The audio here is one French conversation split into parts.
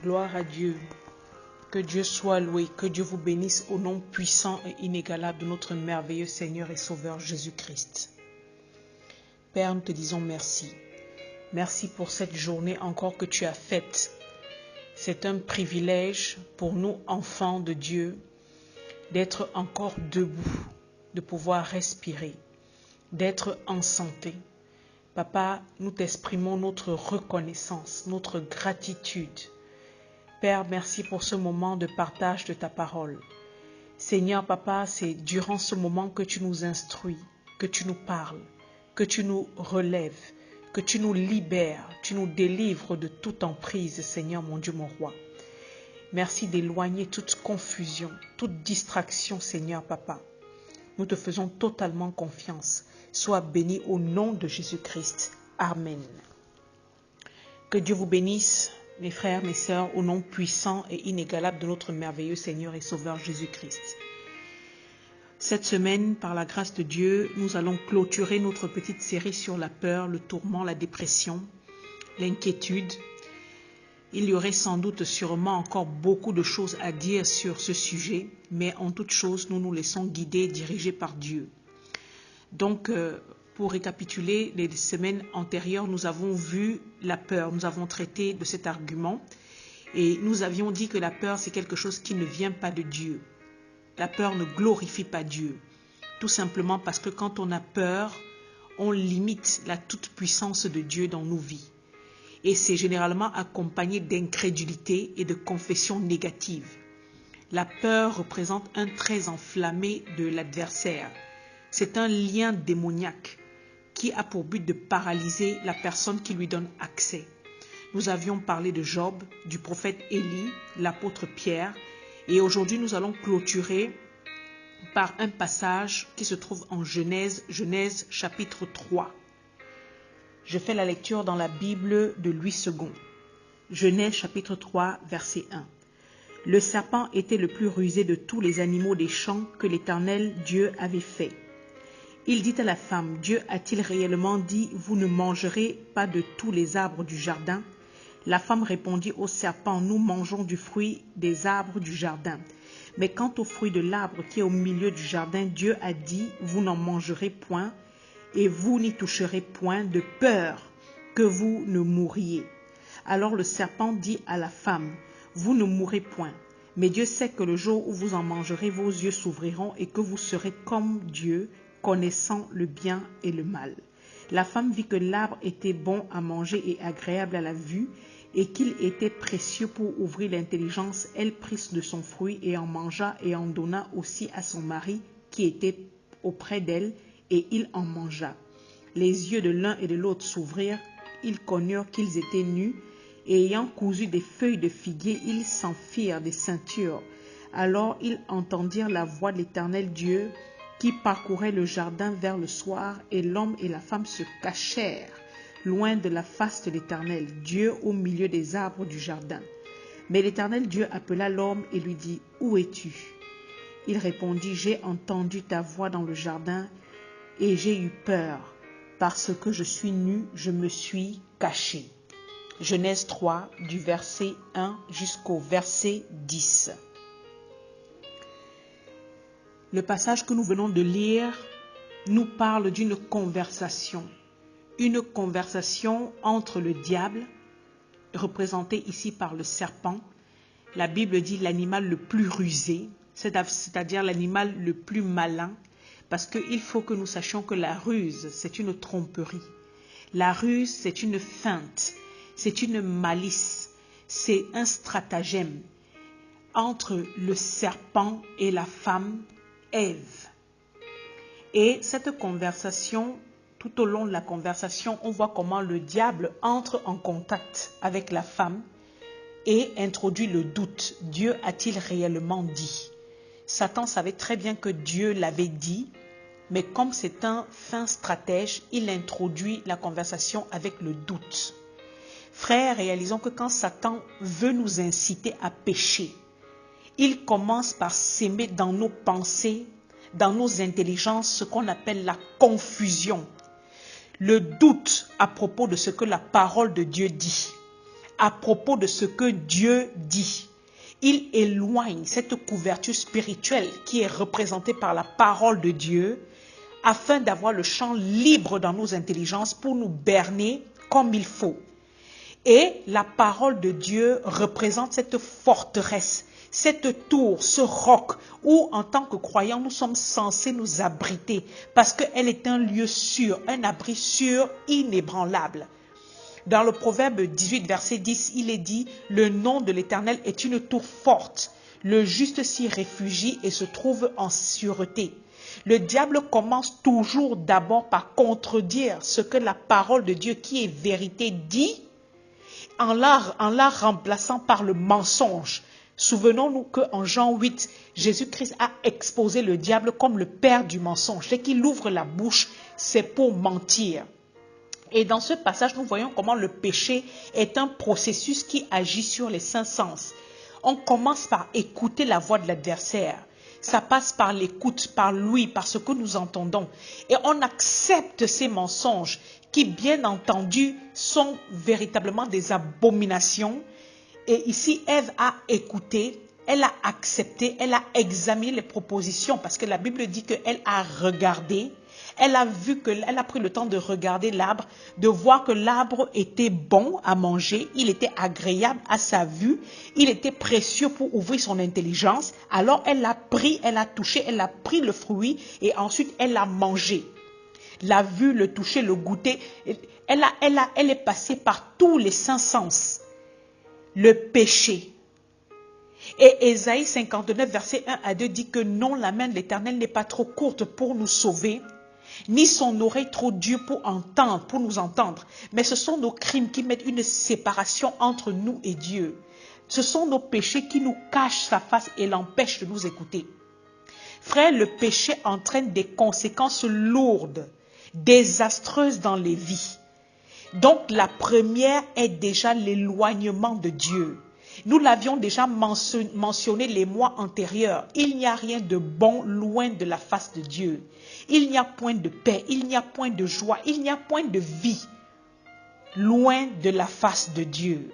Gloire à Dieu. Que Dieu soit loué, que Dieu vous bénisse au nom puissant et inégalable de notre merveilleux Seigneur et Sauveur Jésus-Christ. Père, nous te disons merci. Merci pour cette journée encore que tu as faite. C'est un privilège pour nous, enfants de Dieu, d'être encore debout, de pouvoir respirer, d'être en santé. Papa, nous t'exprimons notre reconnaissance, notre gratitude. Père, merci pour ce moment de partage de ta parole. Seigneur, Papa, c'est durant ce moment que tu nous instruis, que tu nous parles, que tu nous relèves, que tu nous libères, tu nous délivres de toute emprise, Seigneur, mon Dieu, mon roi. Merci d'éloigner toute confusion, toute distraction, Seigneur, Papa. Nous te faisons totalement confiance. Sois béni au nom de Jésus-Christ. Amen. Que Dieu vous bénisse, mes frères, mes sœurs, au nom puissant et inégalable de notre merveilleux Seigneur et Sauveur Jésus-Christ. Cette semaine, par la grâce de Dieu, nous allons clôturer notre petite série sur la peur, le tourment, la dépression, l'inquiétude. Il y aurait sans doute sûrement encore beaucoup de choses à dire sur ce sujet, mais en toute chose, nous nous laissons guider et diriger par Dieu. Donc, pour récapituler, les semaines antérieures, nous avons vu la peur, nous avons traité de cet argument et nous avions dit que la peur, c'est quelque chose qui ne vient pas de Dieu. La peur ne glorifie pas Dieu, tout simplement parce que quand on a peur, on limite la toute-puissance de Dieu dans nos vies. Et c'est généralement accompagné d'incrédulité et de confessions négatives. La peur représente un trait enflammé de l'adversaire. C'est un lien démoniaque qui a pour but de paralyser la personne qui lui donne accès. Nous avions parlé de Job, du prophète Élie, l'apôtre Pierre, et aujourd'hui nous allons clôturer par un passage qui se trouve en Genèse chapitre 3. Je fais la lecture dans la Bible de Louis II. Genèse chapitre 3, verset 1. Le serpent était le plus rusé de tous les animaux des champs que l'Éternel Dieu avait fait. Il dit à la femme, Dieu a-t-il réellement dit, vous ne mangerez pas de tous les arbres du jardin? La femme répondit au serpent, nous mangeons du fruit des arbres du jardin. Mais quant au fruit de l'arbre qui est au milieu du jardin, Dieu a dit, vous n'en mangerez point et vous n'y toucherez point de peur que vous ne mouriez. Alors le serpent dit à la femme, vous ne mourrez point. Mais Dieu sait que le jour où vous en mangerez, vos yeux s'ouvriront et que vous serez comme Dieu, connaissant le bien et le mal. La femme vit que l'arbre était bon à manger et agréable à la vue, et qu'il était précieux pour ouvrir l'intelligence. Elle prit de son fruit et en mangea et en donna aussi à son mari qui était auprès d'elle, et il en mangea. Les yeux de l'un et de l'autre s'ouvrirent, ils connurent qu'ils étaient nus, et ayant cousu des feuilles de figuier, ils s'en firent des ceintures. Alors ils entendirent la voix de l'Éternel Dieu qui parcourait le jardin vers le soir, et l'homme et la femme se cachèrent loin de la face de l'Éternel Dieu au milieu des arbres du jardin. Mais l'Éternel Dieu appela l'homme et lui dit, où es-tu? Il répondit, j'ai entendu ta voix dans le jardin et j'ai eu peur, parce que je suis nu, je me suis caché. Genèse 3, du verset 1 jusqu'au verset 10. Le passage que nous venons de lire nous parle d'une conversation. Une conversation entre le diable, représenté ici par le serpent. La Bible dit l'animal le plus rusé, c'est-à-dire l'animal le plus malin, parce qu'il faut que nous sachions que la ruse, c'est une tromperie. La ruse, c'est une feinte, c'est une malice, c'est un stratagème entre le serpent et la femme Ève. Et cette conversation, tout au long de la conversation, on voit comment le diable entre en contact avec la femme et introduit le doute. Dieu a-t-il réellement dit? Satan savait très bien que Dieu l'avait dit, mais comme c'est un fin stratège, il introduit la conversation avec le doute. Frères, réalisons que quand Satan veut nous inciter à pécher, il commence par s'aimer dans nos pensées, dans nos intelligences, ce qu'on appelle la confusion. Le doute à propos de ce que la parole de Dieu dit. à propos de ce que Dieu dit. Il éloigne cette couverture spirituelle qui est représentée par la parole de Dieu afin d'avoir le champ libre dans nos intelligences pour nous berner comme il faut. Et la parole de Dieu représente cette forteresse, cette tour, ce roc où en tant que croyants nous sommes censés nous abriter parce qu'elle est un lieu sûr, un abri sûr, inébranlable. Dans le Proverbe 18, verset 10, il est dit « Le nom de l'Éternel est une tour forte. Le juste s'y réfugie et se trouve en sûreté. » Le diable commence toujours d'abord par contredire ce que la parole de Dieu qui est vérité dit en la remplaçant par le mensonge. Souvenons-nous qu'en Jean 8, Jésus-Christ a exposé le diable comme le père du mensonge. Dès qu'il ouvre la bouche, c'est pour mentir. Et dans ce passage, nous voyons comment le péché est un processus qui agit sur les cinq sens. On commence par écouter la voix de l'adversaire. Ça passe par l'écoute, par l'ouïe, par ce que nous entendons. Et on accepte ces mensonges qui, bien entendu, sont véritablement des abominations. Et ici, Ève a écouté, elle a accepté, elle a examiné les propositions parce que la Bible dit qu'elle a regardé. Elle a vu elle a pris le temps de regarder l'arbre, de voir que l'arbre était bon à manger, il était agréable à sa vue, il était précieux pour ouvrir son intelligence. Alors elle l'a pris, elle a touché, elle a pris le fruit et ensuite elle l'a mangé. La vue, le toucher, le goûter, elle est passée par tous les cinq sens. Le péché. Et Ésaïe 59, verset 1 à 2 dit que non, la main de l'Éternel n'est pas trop courte pour nous sauver, ni son oreille trop dure pour nous entendre. Mais ce sont nos crimes qui mettent une séparation entre nous et Dieu. Ce sont nos péchés qui nous cachent sa face et l'empêchent de nous écouter. Frère, le péché entraîne des conséquences lourdes, désastreuses dans les vies. Donc la première est déjà l'éloignement de Dieu. Nous l'avions déjà mentionné les mois antérieurs. Il n'y a rien de bon loin de la face de Dieu. Il n'y a point de paix, il n'y a point de joie, il n'y a point de vie loin de la face de Dieu.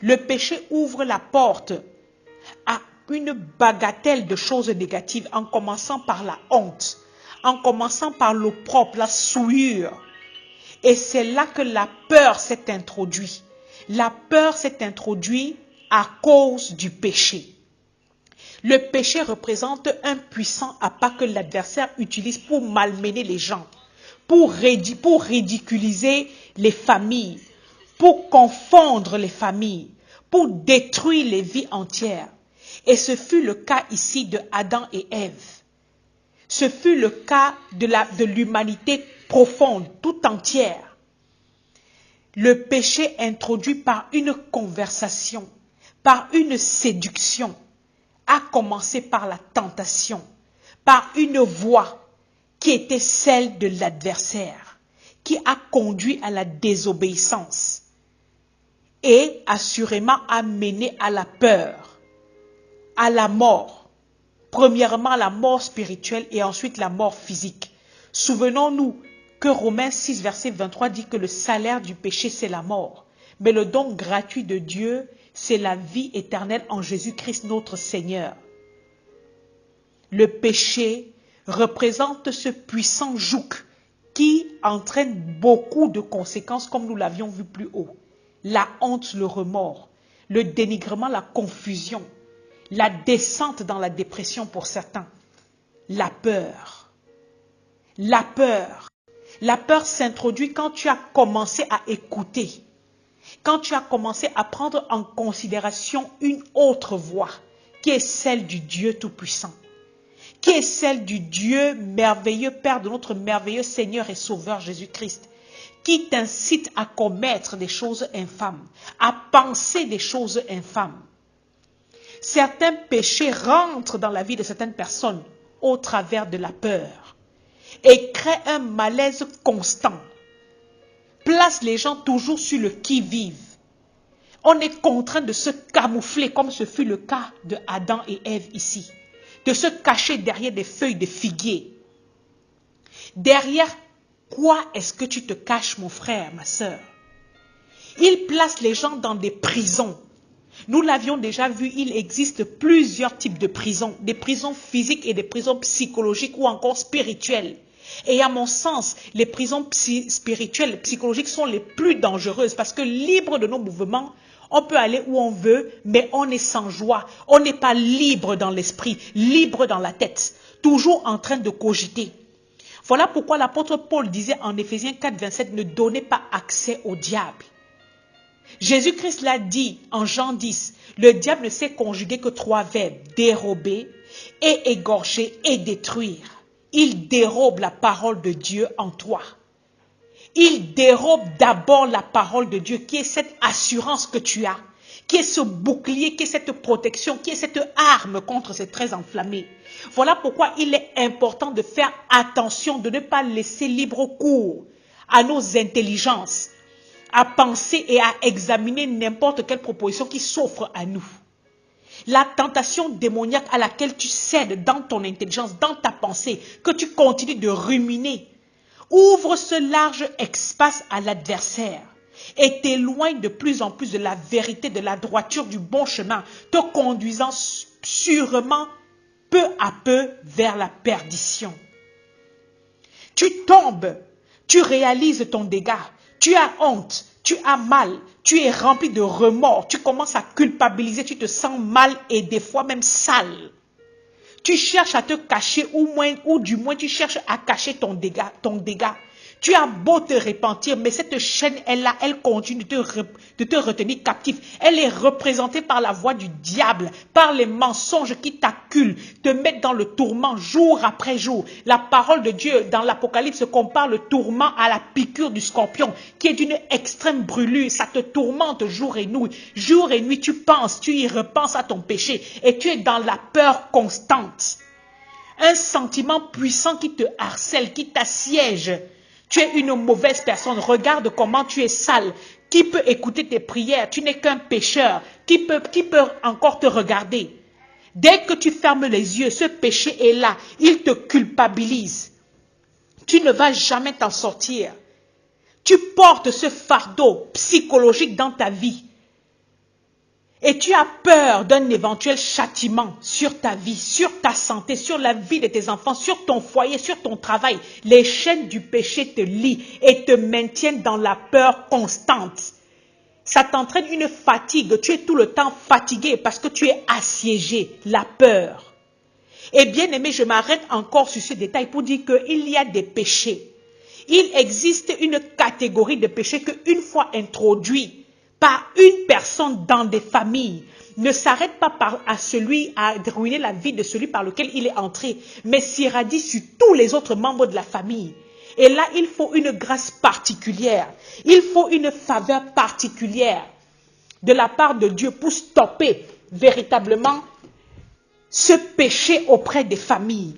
Le péché ouvre la porte à une bagatelle de choses négatives en commençant par la honte, en commençant par l'opprobre, la souillure. Et c'est là que la peur s'est introduite. La peur s'est introduite à cause du péché. Le péché représente un puissant appât que l'adversaire utilise pour malmener les gens, pour ridiculiser les familles, pour confondre les familles, pour détruire les vies entières. Et ce fut le cas ici de Adam et Ève. Ce fut le cas de l'humanité profonde, tout entière. Le péché introduit par une conversation, par une séduction, a commencé par la tentation, par une voix qui était celle de l'adversaire, qui a conduit à la désobéissance et assurément a mené à la peur, à la mort. Premièrement, la mort spirituelle et ensuite la mort physique. Souvenons-nous que Romains 6, verset 23 dit que le salaire du péché, c'est la mort. Mais le don gratuit de Dieu, c'est la vie éternelle en Jésus-Christ notre Seigneur. Le péché représente ce puissant joug qui entraîne beaucoup de conséquences comme nous l'avions vu plus haut. La honte, le remords, le dénigrement, la confusion, la descente dans la dépression pour certains, la peur. La peur. La peur s'introduit quand tu as commencé à écouter, quand tu as commencé à prendre en considération une autre voix, qui est celle du Dieu Tout-Puissant, qui est celle du Dieu merveilleux, Père de notre merveilleux Seigneur et Sauveur Jésus-Christ, qui t'incite à commettre des choses infâmes, à penser des choses infâmes. Certains péchés rentrent dans la vie de certaines personnes au travers de la peur et créent un malaise constant. Place les gens toujours sur le qui-vive. On est contraint de se camoufler comme ce fut le cas de Adam et Ève ici. De se cacher derrière des feuilles de figuier. Derrière quoi est-ce que tu te caches, mon frère, ma sœur? Il place les gens dans des prisons. Nous l'avions déjà vu, il existe plusieurs types de prisons. Des prisons physiques et des prisons psychologiques ou encore spirituelles. Et à mon sens, les prisons spirituelles, psychologiques sont les plus dangereuses parce que libres de nos mouvements, on peut aller où on veut, mais on est sans joie. On n'est pas libre dans l'esprit, libre dans la tête, toujours en train de cogiter. Voilà pourquoi l'apôtre Paul disait en Éphésiens 4, 27, ne donnez pas accès au diable. Jésus-Christ l'a dit en Jean 10, le diable ne sait conjuguer que 3 verbes, dérober, et égorger et détruire. Il dérobe la parole de Dieu en toi. Il dérobe d'abord la parole de Dieu, qui est cette assurance que tu as, qui est ce bouclier, qui est cette protection, qui est cette arme contre ces traits enflammés. Voilà pourquoi il est important de faire attention, de ne pas laisser libre cours à nos intelligences, à penser et à examiner n'importe quelle proposition qui s'offre à nous. La tentation démoniaque à laquelle tu cèdes dans ton intelligence, dans ta pensée, que tu continues de ruminer, ouvre ce large espace à l'adversaire et t'éloigne de plus en plus de la vérité, de la droiture, du bon chemin, te conduisant sûrement peu à peu vers la perdition. Tu tombes, tu réalises ton dégât, tu as honte, tu as mal, tu es rempli de remords, tu commences à culpabiliser, tu te sens mal et des fois même sale. Tu cherches à te cacher ou du moins tu cherches à cacher ton dégât. Tu as beau te repentir, mais cette chaîne est là, elle continue de te retenir captif. Elle est représentée par la voix du diable, par les mensonges qui t'acculent, te mettent dans le tourment jour après jour. La parole de Dieu dans l'Apocalypse compare le tourment à la piqûre du scorpion, qui est d'une extrême brûlure. Ça te tourmente jour et nuit. Jour et nuit, tu penses, tu y repenses à ton péché et tu es dans la peur constante. Un sentiment puissant qui te harcèle, qui t'assiège. Tu es une mauvaise personne. Regarde comment tu es sale. Qui peut écouter tes prières? Tu n'es qu'un pécheur. Qui peut encore te regarder? Dès que tu fermes les yeux, ce péché est là. Il te culpabilise. Tu ne vas jamais t'en sortir. Tu portes ce fardeau psychologique dans ta vie. Et tu as peur d'un éventuel châtiment sur ta vie, sur ta santé, sur la vie de tes enfants, sur ton foyer, sur ton travail. Les chaînes du péché te lient et te maintiennent dans la peur constante. Ça t'entraîne une fatigue. Tu es tout le temps fatigué parce que tu es assiégé, la peur. Et bien aimé, je m'arrête encore sur ce détail pour dire qu'il y a des péchés. Il existe une catégorie de péchés qu'une fois introduits par une personne dans des familles, ne s'arrête pas à ruiner la vie de celui par lequel il est entré, mais s'irradie sur tous les autres membres de la famille. Et là, il faut une grâce particulière, il faut une faveur particulière de la part de Dieu pour stopper véritablement ce péché auprès des familles.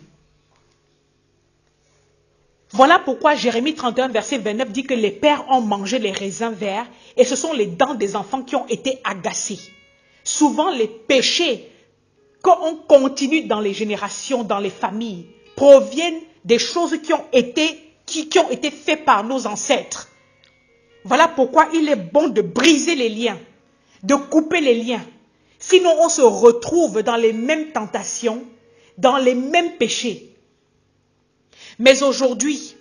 Voilà pourquoi Jérémie 31, verset 29 dit que les pères ont mangé les raisins verts et ce sont les dents des enfants qui ont été agacées. Souvent, les péchés qu'on continue dans les générations, dans les familles, proviennent des choses qui ont été faites par nos ancêtres. Voilà pourquoi il est bon de briser les liens, de couper les liens. Sinon, on se retrouve dans les mêmes tentations, dans les mêmes péchés. Mais aujourd'hui,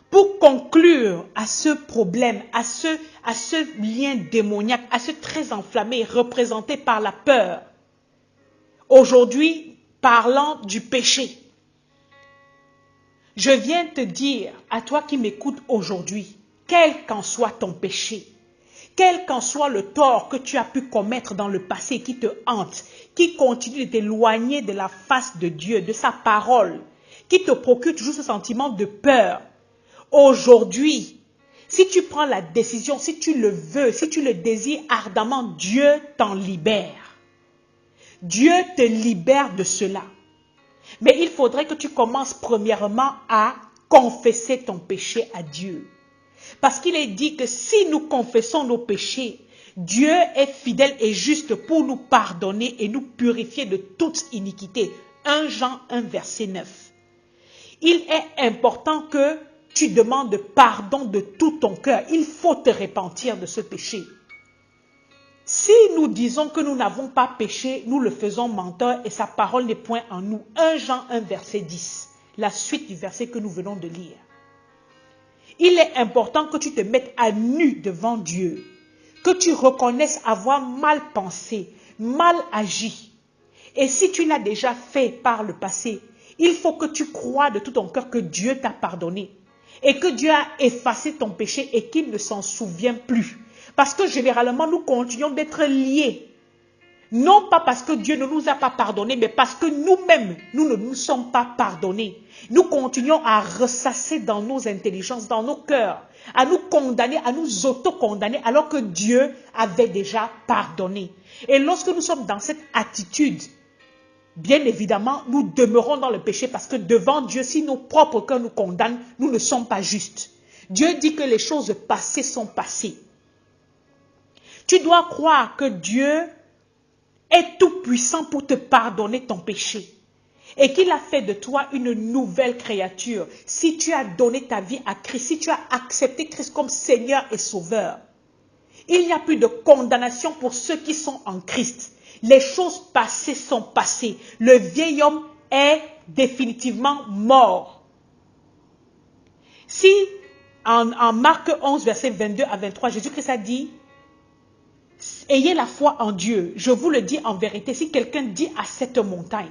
pour conclure à ce problème, à ce lien démoniaque, à ce trait enflammé représenté par la peur, aujourd'hui, parlant du péché, je viens te dire à toi qui m'écoutes aujourd'hui, quel qu'en soit ton péché, quel qu'en soit le tort que tu as pu commettre dans le passé qui te hante, qui continue de t'éloigner de la face de Dieu, de sa parole, qui te procure toujours ce sentiment de peur. Aujourd'hui, si tu prends la décision, si tu le veux, si tu le désires ardemment, Dieu t'en libère. Dieu te libère de cela. Mais il faudrait que tu commences premièrement à confesser ton péché à Dieu. Parce qu'il est dit que si nous confessons nos péchés, Dieu est fidèle et juste pour nous pardonner et nous purifier de toute iniquité. 1 Jean 1, verset 9. Il est important que tu demandes pardon de tout ton cœur. Il faut te repentir de ce péché. Si nous disons que nous n'avons pas péché, nous le faisons menteur et sa parole n'est point en nous. 1 Jean 1 verset 10, la suite du verset que nous venons de lire. Il est important que tu te mettes à nu devant Dieu, que tu reconnaisses avoir mal pensé, mal agi. Et si tu l'as déjà fait par le passé, il faut que tu crois de tout ton cœur que Dieu t'a pardonné et que Dieu a effacé ton péché et qu'il ne s'en souvient plus. Parce que généralement, nous continuons d'être liés. Non pas parce que Dieu ne nous a pas pardonnés, mais parce que nous-mêmes, nous ne nous sommes pas pardonnés. Nous continuons à ressasser dans nos intelligences, dans nos cœurs, à nous condamner, à nous auto-condamner, alors que Dieu avait déjà pardonné. Et lorsque nous sommes dans cette attitude, bien évidemment, nous demeurons dans le péché parce que devant Dieu, si nos propres cœurs nous condamnent, nous ne sommes pas justes. Dieu dit que les choses passées sont passées. Tu dois croire que Dieu est tout puissant pour te pardonner ton péché et qu'il a fait de toi une nouvelle créature. Si tu as donné ta vie à Christ, si tu as accepté Christ comme Seigneur et Sauveur, il n'y a plus de condamnation pour ceux qui sont en Christ. Les choses passées sont passées. Le vieil homme est définitivement mort. Si en Marc 11, verset 22 à 23, Jésus-Christ a dit: ayez la foi en Dieu. Je vous le dis en vérité, si quelqu'un dit à cette montagne,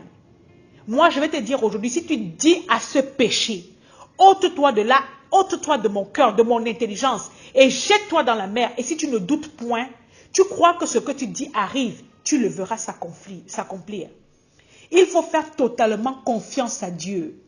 moi je vais te dire aujourd'hui, si tu dis à ce péché, ôte-toi de là, ôte-toi de mon cœur, de mon intelligence, et jette-toi dans la mer, et si tu ne doutes point, tu crois que ce que tu dis arrive, tu le verras s'accomplir. Il faut faire totalement confiance à Dieu.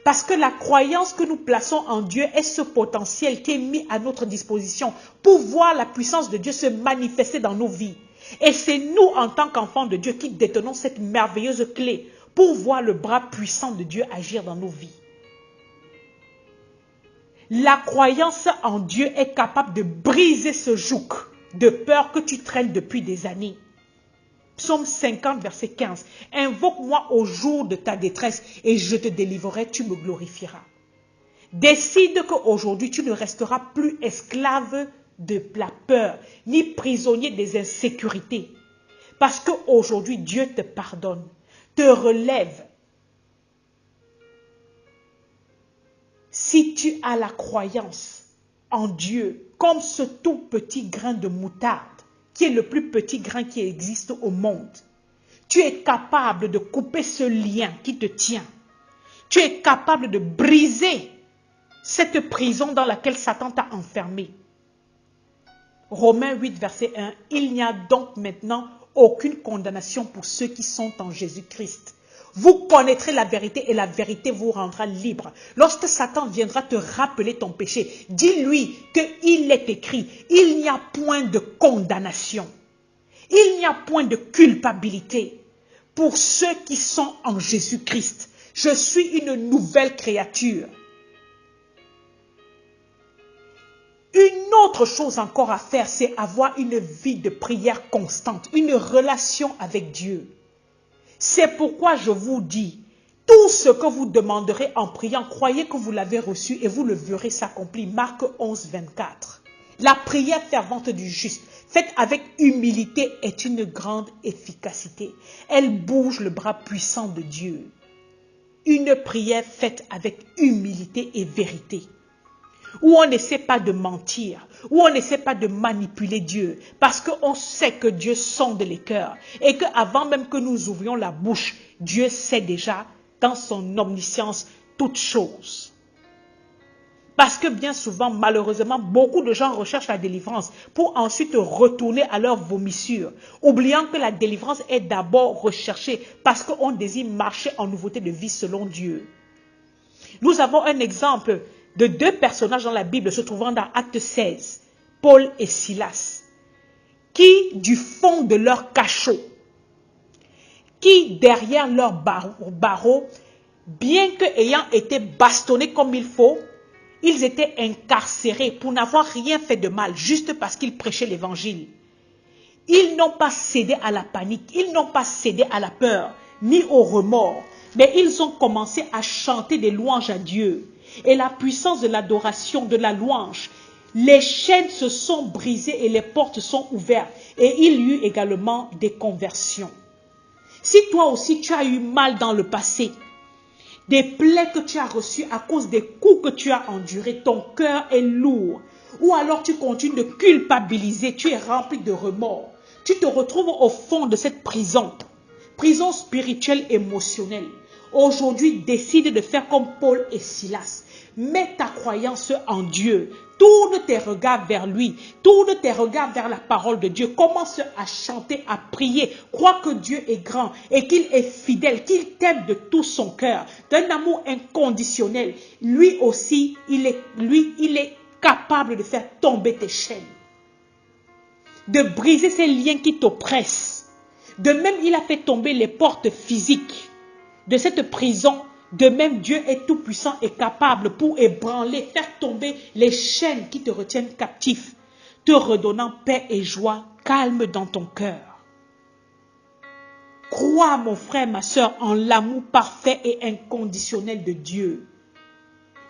Parce que la croyance que nous plaçons en Dieu est ce potentiel qui est mis à notre disposition pour voir la puissance de Dieu se manifester dans nos vies. Et c'est nous, en tant qu'enfants de Dieu, qui détenons cette merveilleuse clé pour voir le bras puissant de Dieu agir dans nos vies. La croyance en Dieu est capable de briser ce joug de peur que tu traînes depuis des années. Psaume 50, verset 15. Invoque-moi au jour de ta détresse et je te délivrerai, tu me glorifieras. Décide qu'aujourd'hui tu ne resteras plus esclave de la peur, ni prisonnier des insécurités. Parce qu'aujourd'hui Dieu te pardonne, te relève. Si tu as la croyance en Dieu, comme ce tout petit grain de moutarde, qui est le plus petit grain qui existe au monde, tu es capable de couper ce lien qui te tient. Tu es capable de briser cette prison dans laquelle Satan t'a enfermé. Romains 8, verset 1. Il n'y a donc maintenant aucune condamnation pour ceux qui sont en Jésus-Christ. Vous connaîtrez la vérité et la vérité vous rendra libre. Lorsque Satan viendra te rappeler ton péché, dis-lui qu'il est écrit, il n'y a point de condamnation. Il n'y a point de culpabilité pour ceux qui sont en Jésus-Christ. Je suis une nouvelle créature. Une autre chose encore à faire, c'est avoir une vie de prière constante, une relation avec Dieu. C'est pourquoi je vous dis, tout ce que vous demanderez en priant, croyez que vous l'avez reçu et vous le verrez s'accomplir. Marc 11, 24. La prière fervente du juste, faite avec humilité, est une grande efficacité. Elle bouge le bras puissant de Dieu. Une prière faite avec humilité et vérité, où on n'essaie pas de mentir, où on n'essaie pas de manipuler Dieu, parce qu'on sait que Dieu sonde les cœurs, et qu'avant même que nous ouvrions la bouche, Dieu sait déjà, dans son omniscience, toutes choses. Parce que bien souvent, malheureusement, beaucoup de gens recherchent la délivrance pour ensuite retourner à leur vomissure, oubliant que la délivrance est d'abord recherchée parce qu'on désire marcher en nouveauté de vie selon Dieu. Nous avons un exemple de deux personnages dans la Bible se trouvant dans Acte 16, Paul et Silas, qui du fond de leur cachot, qui derrière leur barreau, bien qu'ayant été bastonnés comme il faut, ils étaient incarcérés pour n'avoir rien fait de mal, juste parce qu'ils prêchaient l'évangile. Ils n'ont pas cédé à la panique, ils n'ont pas cédé à la peur, ni au remords, mais ils ont commencé à chanter des louanges à Dieu. et la puissance de l'adoration, de la louange. Les chaînes se sont brisées et les portes sont ouvertes. Et il y eut également des conversions. Si toi aussi tu as eu mal dans le passé, des plaies que tu as reçues à cause des coups que tu as endurés, ton cœur est lourd, ou alors tu continues de culpabiliser, tu es rempli de remords, tu te retrouves au fond de cette prison spirituelle, émotionnelle. Aujourd'hui, décide de faire comme Paul et Silas. Mets ta croyance en Dieu. Tourne tes regards vers lui. Tourne tes regards vers la parole de Dieu. Commence à chanter, à prier. Crois que Dieu est grand et qu'il est fidèle, qu'il t'aime de tout son cœur, d'un amour inconditionnel. Lui aussi, il est capable de faire tomber tes chaînes, de briser ces liens qui t'oppressent. De même, il a fait tomber les portes physiques de cette prison. De même, Dieu est tout puissant et capable pour ébranler, faire tomber les chaînes qui te retiennent captif, te redonnant paix et joie, calme dans ton cœur. Crois, mon frère, ma soeur, en l'amour parfait et inconditionnel de Dieu.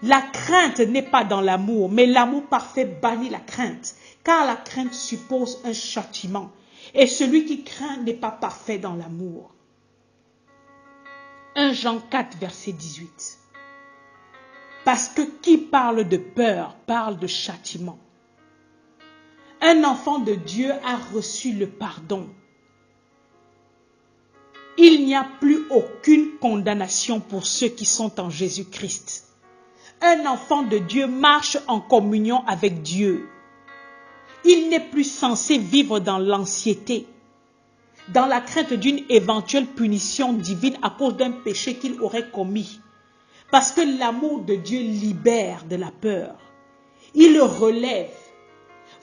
La crainte n'est pas dans l'amour, mais l'amour parfait bannit la crainte, car la crainte suppose un châtiment. Et celui qui craint n'est pas parfait dans l'amour. 1 Jean 4, verset 18. Parce que qui parle de peur parle de châtiment. Un enfant de Dieu a reçu le pardon. Il n'y a plus aucune condamnation pour ceux qui sont en Jésus-Christ. Un enfant de Dieu marche en communion avec Dieu. Il n'est plus censé vivre dans l'anxiété, dans la crainte d'une éventuelle punition divine à cause d'un péché qu'il aurait commis. Parce que l'amour de Dieu libère de la peur. Il le relève.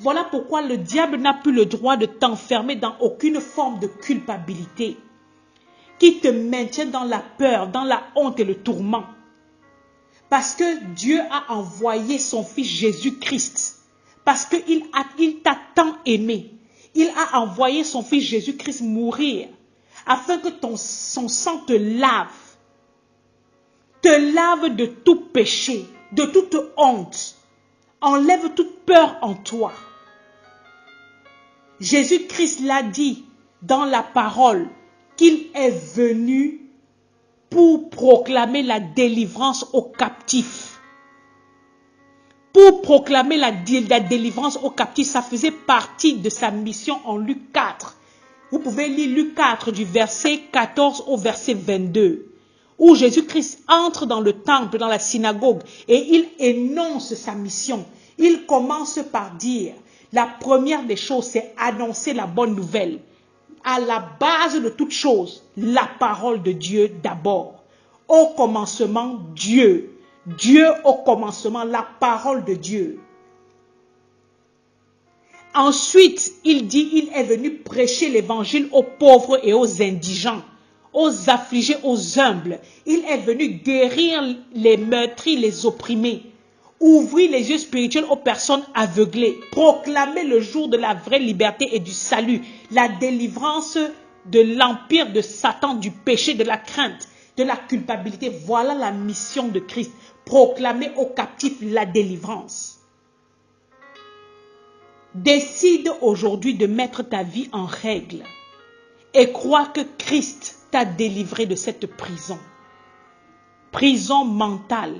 Voilà pourquoi le diable n'a plus le droit de t'enfermer dans aucune forme de culpabilité qui te maintient dans la peur, dans la honte et le tourment. Parce que Dieu a envoyé son Fils Jésus-Christ. Parce qu'il t'a tant aimé. Il a envoyé son Fils Jésus-Christ mourir afin que son sang te lave de tout péché, de toute honte, enlève toute peur en toi. Jésus-Christ l'a dit dans la parole qu'il est venu pour proclamer la délivrance aux captifs. Pour proclamer la délivrance aux captifs, ça faisait partie de sa mission en Luc 4. Vous pouvez lire Luc 4 du verset 14 au verset 22, où Jésus-Christ entre dans le temple, dans la synagogue, et il énonce sa mission. Il commence par dire, la première des choses, c'est annoncer la bonne nouvelle. À la base de toute chose, la parole de Dieu d'abord. Au commencement, Dieu. Dieu au commencement, la parole de Dieu. Ensuite, il dit, il est venu prêcher l'évangile aux pauvres et aux indigents, aux affligés, aux humbles. Il est venu guérir les meurtris, les opprimés, ouvrir les yeux spirituels aux personnes aveuglées, proclamer le jour de la vraie liberté et du salut, la délivrance de l'empire de Satan, du péché, de la crainte, de la culpabilité. Voilà la mission de Christ. Proclamer aux captifs la délivrance. Décide aujourd'hui de mettre ta vie en règle et crois que Christ t'a délivré de cette prison. Prison mentale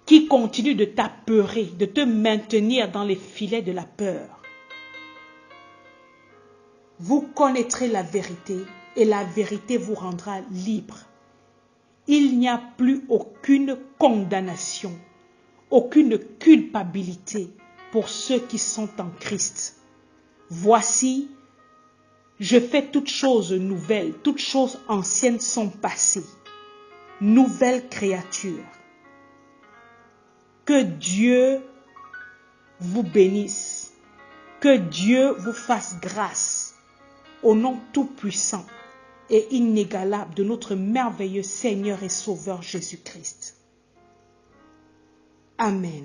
qui continue de t'apeurer, de te maintenir dans les filets de la peur. Vous connaîtrez la vérité et la vérité vous rendra libre. Il n'y a plus aucune condamnation, aucune culpabilité pour ceux qui sont en Christ. Voici, je fais toutes choses nouvelles, toutes choses anciennes sont passées. Nouvelle créature. Que Dieu vous bénisse. Que Dieu vous fasse grâce. Au nom tout-puissant et inégalable de notre merveilleux Seigneur et Sauveur Jésus-Christ. Amen.